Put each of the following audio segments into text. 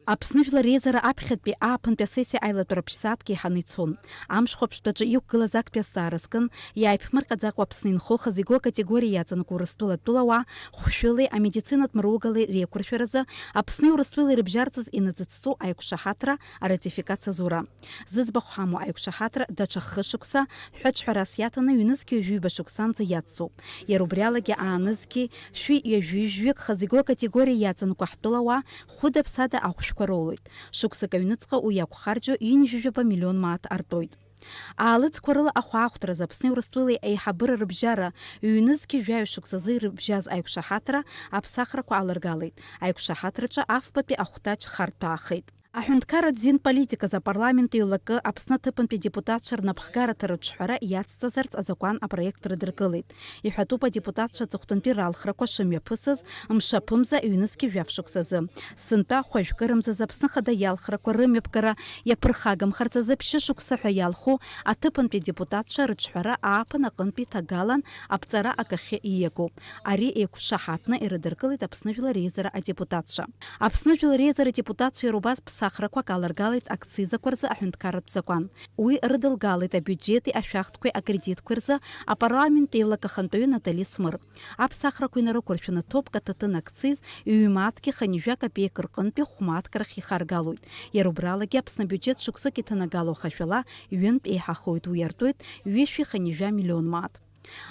Аԥсны жәлар реизара аԥхьатәи ааԥынтәи асессиа аилатәара ԥшь-сааҭк еиҳаны ицон. Амшхә аԥштәаҿы иқәгылаз актәи азҵаара азкын, иааиԥмырҟьаӡакәа Аԥсны инхо хазиго акатегориа иаҵанакуа Урыстәыла-атәылауаа хәшәылеи амедицинатә мругалеи реиқәыршәаразы Аԥсни Урыстәылеи рыбжьарҵаз инаӡыҵҵо аиқәшаҳаҭра аратификациазура. Зыӡбахә ҳамоу аиқәшаҳаҭра даҽа хышықәса ҳәаҿҳәарас иаҭаны ҩнызқьи ҩажәиба шықәсанӡа иаццоуп. Иара убри алагьы аанызқьи шәи ҩажәижәҩык хазиго акатегориа иаҵанакуа ҳтәылауаа хәыда-ԥсада ахәшәқәа роулоит. Шықәсак аҩныҵҟа уи иақәхарџьо ҩынҩажәижәаба миллион мааҭ артоит. Аалыҵқәа рыла ахәаахәҭразы Аԥсни Урыстәылеи аиҳабыра рыбжьара ҩнызқьи жәаҩа шықәсазы ирыбжьаз аиқәшаҳаҭра аԥсахрақәа алыргалеит. Аиқәшаҳаҭраҿы афбатәи ахәҭаҿ харҭәаахеит. Аҳәынҭқарратә зинполитиказ апарламент иҩлакы Аԥсны аҭыԥантәи депутатцәа рнапхгараҭа рыҿҳәара иацҵазарц азакәан апроект рыдыркылеит. Иҳәатәуп адепутатцәа аҵыхәтәантәи ралхрақәа шымҩаԥысыз мшаԥымза ҩнызқьи жәаф шықәсазы. Сынтәа хәажәкырымзазы Аԥсны Хада иалхрақәа рымҩаԥгара иаԥырхагамхарц азы ԥшьышықәса ҳәа иалху аҭыԥантәи депутатцәа рыҿҳәара ааԥын аҟынтәи ҭагалан аԥҵара акахьы ииагоуп. Ари еиқәшаҳаҭны ирыдыркылеит Аԥсны Жәлар Реизара адепутатцәа. Аԥсны Жәлар Реизара адепутатцәа ирубаз ԥсахрақәак алыргалеит акцизақәа рзы аҳәынҭқарратә закәан. Уи рыдылгалеит абиуџьети ашәахтәқәеи акредитқәеи рзы апарламент еилакахантәаҩы Натали Смыр. Аԥсахрақәа инарықәыршәаны ҭоԥк аҭаҭын акциз ҩ-мааҭки ханижәа копеек рҟынтәи хә-мааҭк рахь ихаргалоит. Иара убралагьы Аԥсны абиуџьет шықәсык иҭанагало ахашәала ҩынтә еиҳахоит, уи артоит ҩышәи ханижәа миллион мааҭ.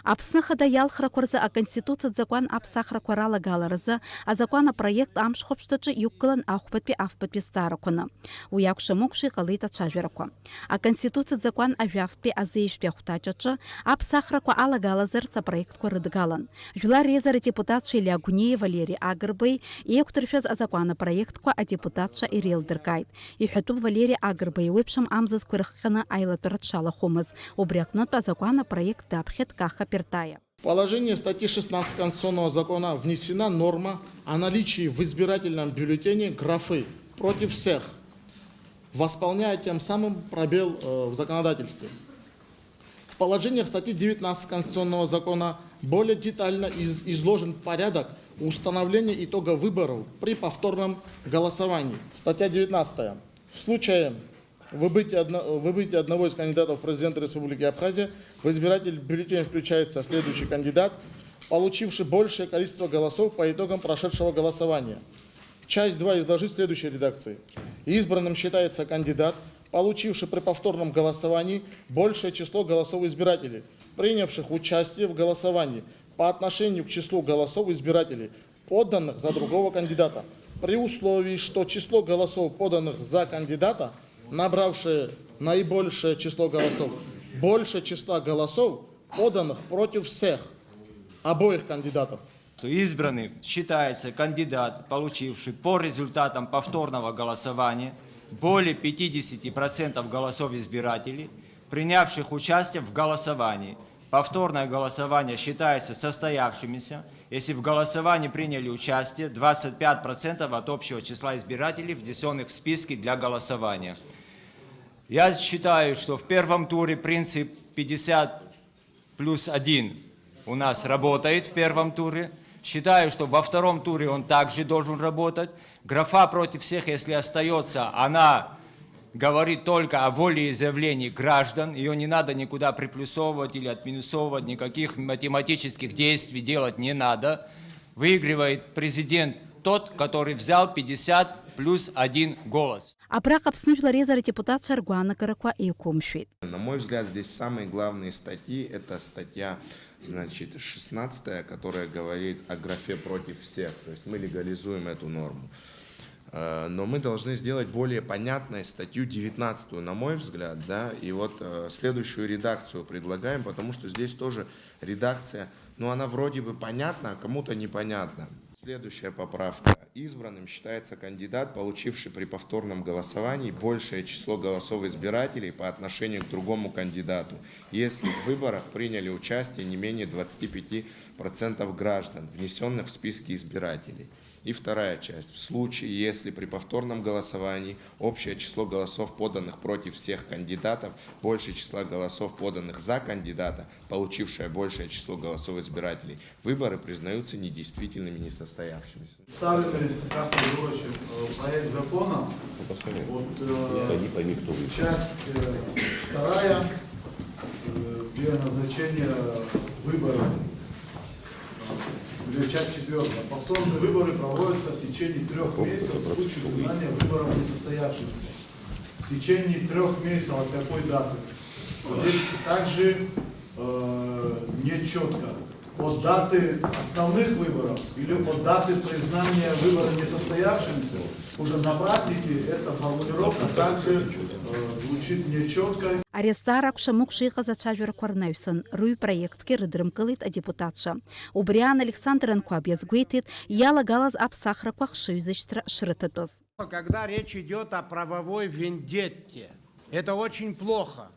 Аԥсны Хада иалхрақәа рзы аконституциатә закәан аԥсахрақәа ралагаларазы азакәан апроект амшхә аԥштәаҿы иқәгылан ахәбатәи афбатәи зҵаарақәаны. Уи акәша-мыкәша иҟалеит ацәажәарақәа. Аконституциатә закәан ажәафтәи азеижәтәи ахәҭаҿ аԥсахрақәа алагалазарц апроектқәа рыдгалан. Жәлар Реизара адепутатцәа Илиа Гәниеи Валери Агрбеи еиқәдыршәаз азакәан апроектқәа адепутатцәа иреилдыркааит. Иҳәатәуп Валери Агрба иеиуеиԥшым амзазқәа ирыхҟьаны аилатәара дшалахәымыз. Убри аҟнытә азакәан апроект даԥхьеит Каха Пертая. В положение статьи 16 Конституционного закона внесена норма о наличии в избирательном бюллетене графы «против всех», восполняя тем самым пробел в законодательстве. В положениях статьи 19 Конституционного закона более детально изложен порядок установления итога выборов при повторном голосовании. Статья 19. В случае выбытия одного из кандидатов в президенты Республики Абхазия в избирательный бюллетень включается следующий кандидат, получивший большее количество голосов по итогам прошедшего голосования. Часть 2 изложить в следующей редакции. Избранным считается кандидат, получивший при повторном голосовании большее число голосов избирателей, принявших участие в голосовании по отношению к числу голосов избирателей, поданных за другого кандидата, при условии, что число голосов, поданных за кандидата, набравшие наибольшее число голосов, больше числа голосов, поданных против всех, обоих кандидатов. Избранным считается кандидат, получивший по результатам повторного голосования более 50% голосов избирателей, принявших участие в голосовании. Повторное голосование считается состоявшимися, если в голосовании приняли участие 25% от общего числа избирателей, внесенных в списки для голосования. Я считаю, что в первом туре принцип 50+1 у нас работает в первом туре. Считаю, что во втором туре он также должен работать. Графа «против всех», если остается, она говорит только о волеизъявлении граждан. Ее не надо никуда приплюсовывать или отминусовывать, никаких математических действий делать не надо. Выигрывает президент тот, который взял 50+1 голос. Абраҟ Аԥсны Жәлар Реизара адепутатцәа ргәаанагарақәа еиқәымшәеит. На мой взгляд, здесь самые главные статьи – это статья, значит, 16, которая говорит о графе «против всех». То есть мы легализуем эту норму. Но мы должны сделать более понятной статью 19, на мой взгляд, да, и вот следующую редакцию предлагаем, потому что здесь тоже редакция, ну, она вроде бы понятна, а кому-то непонятна. Следующая поправка. Избранным считается кандидат, получивший при повторном голосовании большее число голосов избирателей по отношению к другому кандидату, если в выборах приняли участие не менее 25% граждан, внесенных в списки избирателей. И вторая часть. В случае, если при повторном голосовании общее число голосов, поданных против всех кандидатов, больше числа голосов, поданных за кандидата, получившее большее число голосов избирателей, выборы признаются недействительными, несостоявшимися. Ставлю перед Кафой Егоровичем проект закона. Вот, часть вторая, где назначение выборов. Или часть четвертая. Повторные выборы проводятся в течение 3 месяцев в случае признания выборов несостоявшимися. В течение 3 месяцев от какой даты? Здесь также нечетко. От даты основных выборов или от даты признания выбора несостоявшимся. Уже на практике эта формулировка также звучит нечетко. Арестара кшамук шейха зачавер Кварневсон, руй проект кирдрым кылыт а депутатша. Убриан Александр Анкуабьез гуйтит, яла галаз абсахра квахшуйзыштра шрытатоз. Когда речь идет о правовой вендетте, это очень плохо.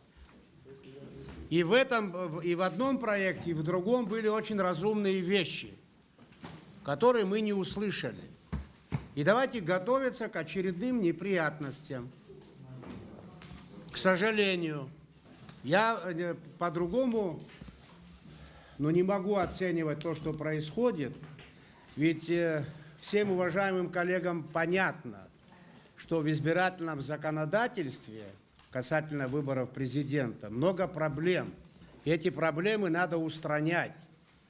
И в одном проекте, и в другом были очень разумные вещи, которые мы не услышали. И давайте готовиться к очередным неприятностям. К сожалению, я по-другому, не могу оценивать то, что происходит, ведь всем уважаемым коллегам понятно, что в избирательном законодательстве касательно выборов президента много проблем. И эти проблемы надо устранять.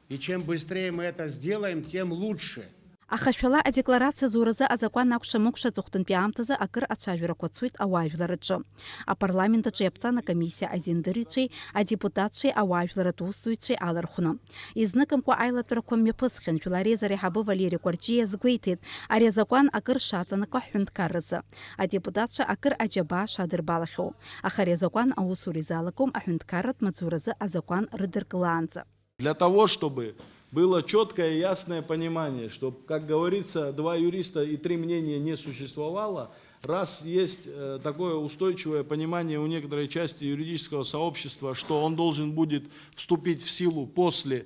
И чем быстрее мы это сделаем, тем лучше. Ахашвала а декларация зураза а закон накшамук шацухтан пиамтаза акыр ачавера квацует авайвларачо. А парламента чепцана комиссия азиндыричей, а депутатчей авайвлара тусуичей алархуна. Изнаком ко айлат пераком мепысхен филареза рехабы Валерий Корчия сгуйтит, а резакон акыр шацана ко хюнткарраза. А депутатша акыр аджаба шадыр балахо. А харезакон аусуризалаком а хюнткаррат мацураза а закон рыдыркланца. Для того, чтобы было четкое и ясное понимание, что, как говорится, 2 юриста и 3 мнения не существовало, раз есть такое устойчивое понимание у некоторой части юридического сообщества, что он должен будет вступить в силу после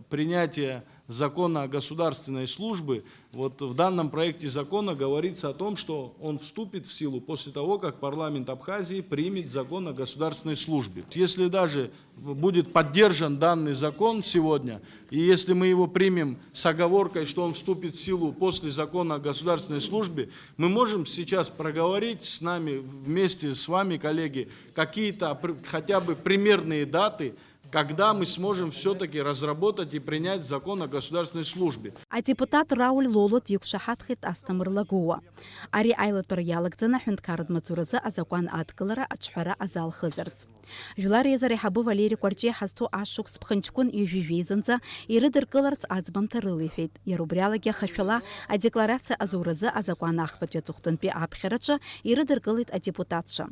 принятия закона о государственной службе, вот в данном проекте закона говорится о том, что он вступит в силу после того, как парламент Абхазии примет закон о государственной службе. Если даже будет поддержан данный закон сегодня, и если мы его примем с оговоркой, что он вступит в силу после закона о государственной службе, мы можем сейчас проговорить с нами, вместе с вами, коллеги, какие-то хотя бы примерные даты, когда мы сможем все-таки разработать и принять закон о государственной службе. А депутат Рауль Лолот юкшахатхит астамырлагуа. Ари айлат парьялакзана хюнткард мацураза а закон аткалара ачхара азал хызарц. Юлареза рехабы Валерий Корчия хасту ашук спханчкун и вивизанца и рыдыркаларц ацбам тарылыфейт. Ярубрялагя хашала а декларация азураза а закон ахпатвецухтан пи абхерача и рыдыркалит а депутатша.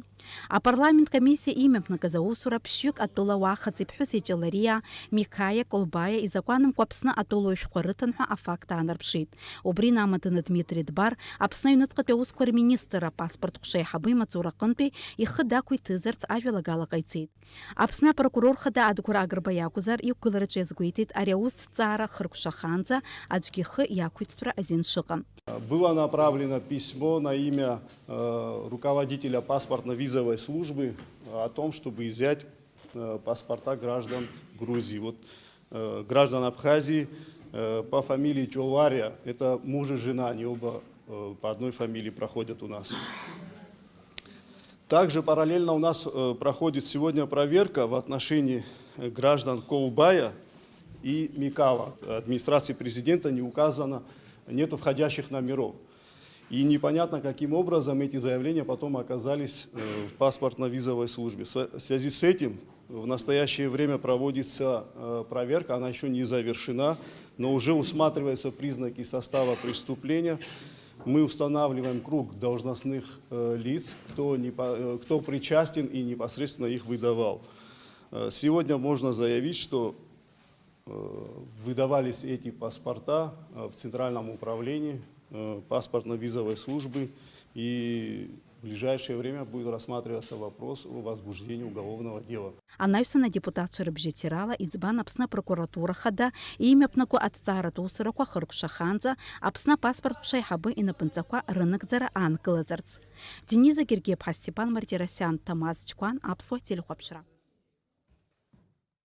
А парламент комиссия имя наказаусура пщук атулава хаципху Сечелария, Микая, Колбая и законом квапсна атолуй шкурытанха афакта анарпшит. Обрина аматына Дмитрий Дбар, апсна юнацкапе ускор министра паспорт кшейхабы мацуракынпи и хадакуй тызарц авилагала кайцит. Апсна прокурор хада адкура агрбая кузар и укыларычез гуйтит ареус цара хыркшаханца аджгихы якуйтстра азин шикам. Было направлено письмо на имя руководителя паспортно-визовой службы о том, чтобы изъять паспорта граждан Грузии. Вот граждан Абхазии по фамилии Чолвария, это муж и жена, они оба по одной фамилии проходят у нас. Также параллельно у нас проходит сегодня проверка в отношении граждан Колбая и Микава. Администрации президента не указано, нету входящих номеров. И непонятно, каким образом эти заявления потом оказались в паспортно-визовой службе. В связи с этим в настоящее время проводится проверка, она еще не завершена, но уже усматриваются признаки состава преступления. Мы устанавливаем круг должностных лиц, кто причастен и непосредственно их выдавал. Сегодня можно заявить, что выдавались эти паспорта в Центральном управлении паспортно-визовой службы, и в ближайшее время будет рассматриваться вопрос о возбуждении уголовного дела. Анайсана депутат рыбжетирала Ицбан апсна прокуратура хада имя пнаку от цара тусураку хыркшаханца апсна паспорт шайхабы и напынцаква рынок зара анкылазарц. Дениза Гергеб Хастепан Мартиросян Тамаз Чкуан апсуа телехопшра.